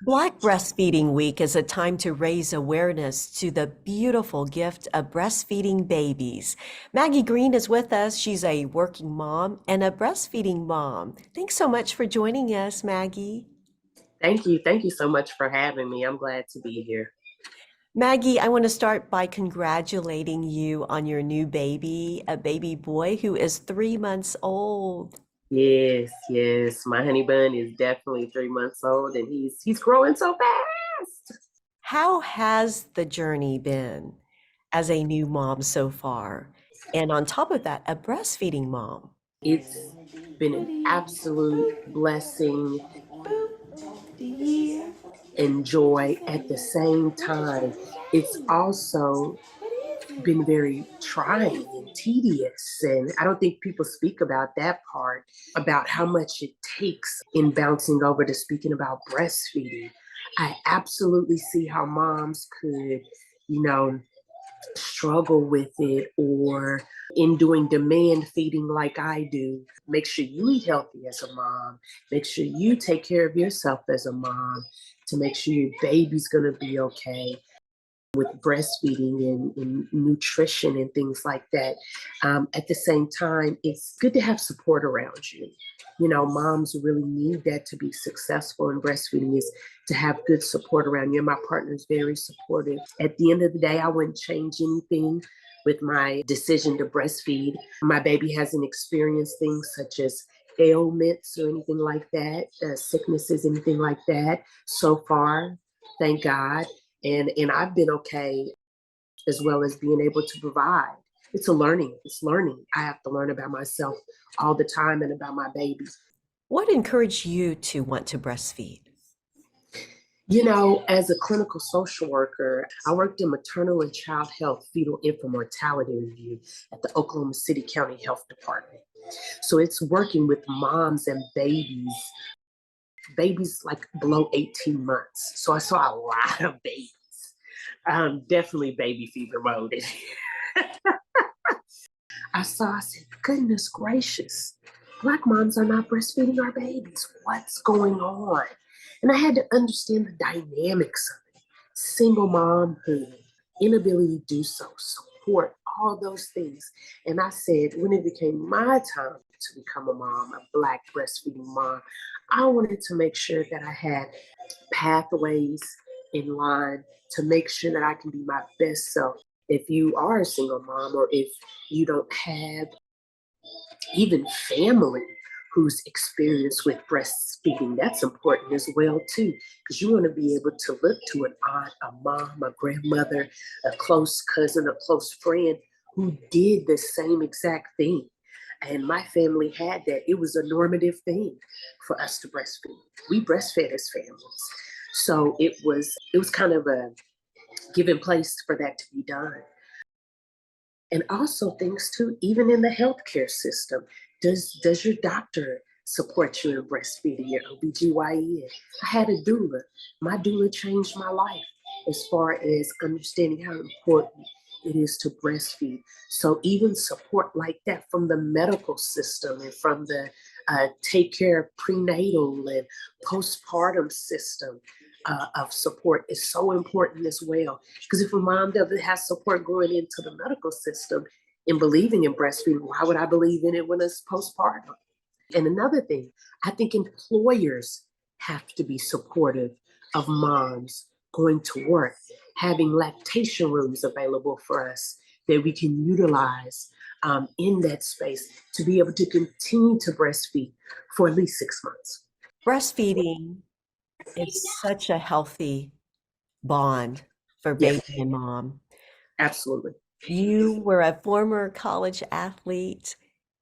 Black Breastfeeding Week is a time to raise awareness to the beautiful gift of breastfeeding babies. Maggie Green is with us. She's a working mom and a breastfeeding mom. Thanks so much for joining us, Maggie. Thank you. Thank you so much for having me. I'm glad to be here. Maggie, I want to start by congratulating you on your new baby, a baby boy who is 3 months old. Yes, yes. My honey bun is definitely 3 months old and he's growing so fast. How has the journey been as a new mom so far? And on top of that, a breastfeeding mom. It's been an absolute blessing and joy at the same time. It's also been very trying and tedious. And I don't think people speak about that part, about how much it takes in bouncing over to speaking about breastfeeding. I absolutely see how moms could, you know, struggle with it, or in doing demand feeding like I do. Make sure you eat healthy as a mom. Make sure you take care of yourself as a mom to make sure your baby's going to be okay with breastfeeding and nutrition and things like that. At the same time, it's good to have support around you. You know, moms really need that to be successful in breastfeeding, is to have good support around you. And my partner is very supportive. At the end of the day, I wouldn't change anything with my decision to breastfeed. My baby hasn't experienced things such as ailments or anything like that, sicknesses, anything like that so far, thank God. And I've been okay, as well as being able to provide. It's learning. I have to learn about myself all the time and about my babies. What encouraged you to want to breastfeed? You know, as a clinical social worker, I worked in maternal and child health fetal infant mortality review at the Oklahoma City County Health Department. So it's working with moms and babies like below 18 months. So I saw a lot of babies. Definitely baby fever mode in here. I said, goodness gracious, Black moms are not breastfeeding our babies. What's going on? And I had to understand the dynamics of it. Single momhood, inability to do so, support, all those things. And I said, when it became my time to become a mom, a Black breastfeeding mom, I wanted to make sure that I had pathways in line to make sure that I can be my best self. If you are a single mom, or if you don't have even family who's experienced with breastfeeding, that's important as well too, because you want to be able to look to an aunt, a mom, a grandmother, a close cousin, a close friend who did the same exact thing. And my family had that. It was a normative thing for us to breastfeed. We breastfed as families. So it was kind of a given place for that to be done. And also things too, even in the healthcare system, does your doctor support you in breastfeeding, your OBGYN? I had a doula. My doula changed my life as far as understanding how important it is to breastfeed. So even support like that from the medical system and from the take care of prenatal and postpartum system of support is so important as well. Because if a mom doesn't have support going into the medical system and believing in breastfeeding, why would I believe in it when it's postpartum? And another thing, I think employers have to be supportive of moms going to work, having lactation rooms available for us that we can utilize in that space to be able to continue to breastfeed for at least 6 months. Breastfeeding is such a healthy bond for Yeah, baby and mom. absolutely. You were a former college athlete,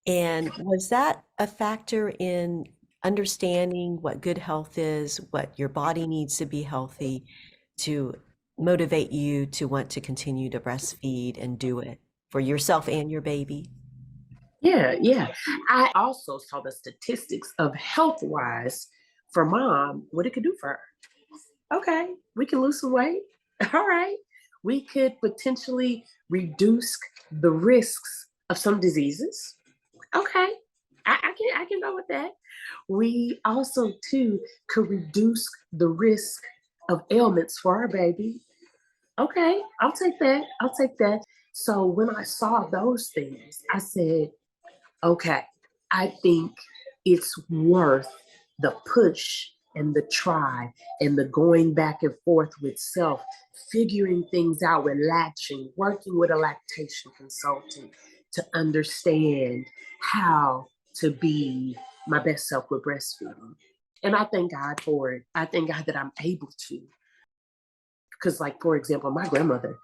and was that a factor in understanding what good health is, what your body needs to be healthy to motivate you to want to continue to breastfeed and do it for yourself and your baby? Yeah, yeah. I also saw the statistics of health wise for mom, what it could do for her. Okay, we can lose some weight. All right. We could potentially reduce the risks of some diseases. Okay. I can go with that. We also too could reduce the risk of ailments for our baby. Okay, I'll take that. I'll take that. So when I saw those things, I said, okay, I think it's worth the push and the try and the going back and forth with self, figuring things out with latching, working with a lactation consultant to understand how to be my best self with breastfeeding. And I thank God for it. I thank God that I'm able to. Because, like, for example, my grandmother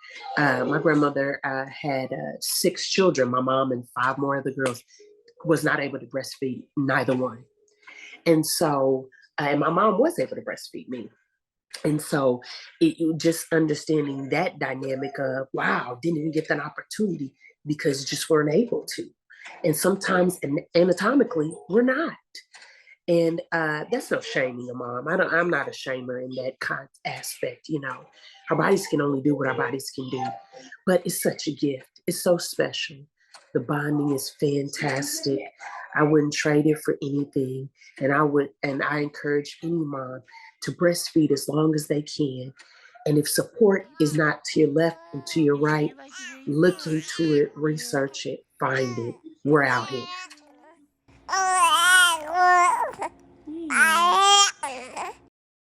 had 6 children. My mom and 5 more of the girls was not able to breastfeed neither one. And so, and my mom was able to breastfeed me. And so, just understanding that dynamic of, wow, didn't even get that opportunity because just weren't able to. And sometimes, anatomically, we're not. And that's no shaming a mom. I'm not a shamer in that aspect. Our bodies can only do what our bodies can do. But it's such a gift. It's so special. The bonding is fantastic. I wouldn't trade it for anything. And I encourage any mom to breastfeed as long as they can. And if support is not to your left and to your right, look into it, research it, find it. We're out here.